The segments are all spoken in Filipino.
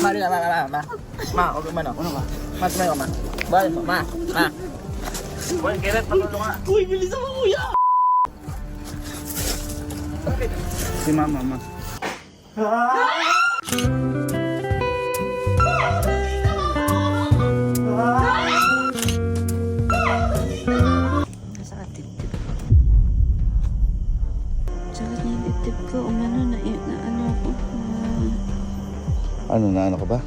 Mari na, huwag mo, ano ka? Mas may ka, ma. Balik mo, ma. Uy, Keret, patulong nga. Uy, bilis mo, kuya! Si mama, ma. Nasa katip-tip. Sakit na yung tip-tip ko. Umano na ano ako. Ano ka ba?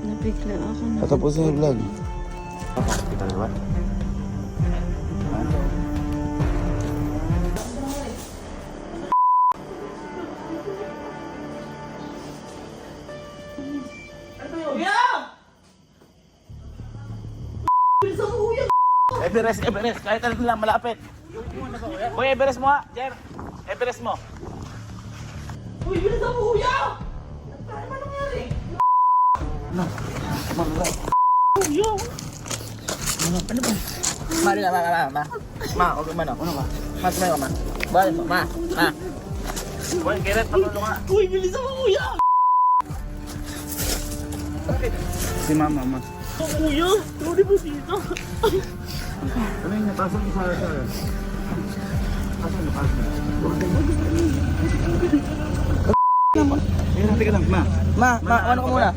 Nabigla ako na. Patapusin yung vlog. Kita ba? Everest, kahit ano lang malapit. Uy, Everest mo ha, Jer. Everest mo. Uy, bilis ako, kuya! Ano nangyari? Ano? Kuya! Ano ba? Mari na, huwag mo, ano ka? Mas may ka, ma. Balik mo, ma. Uy, Keret, patulong nga. Uy, bilis ako, kuya! Si mama, ma. Kuya, sorry po dito. Ano yung napasok mo sa... Pasok mo, pasok mo. Teka lang, ma. Ma, ano ka muna?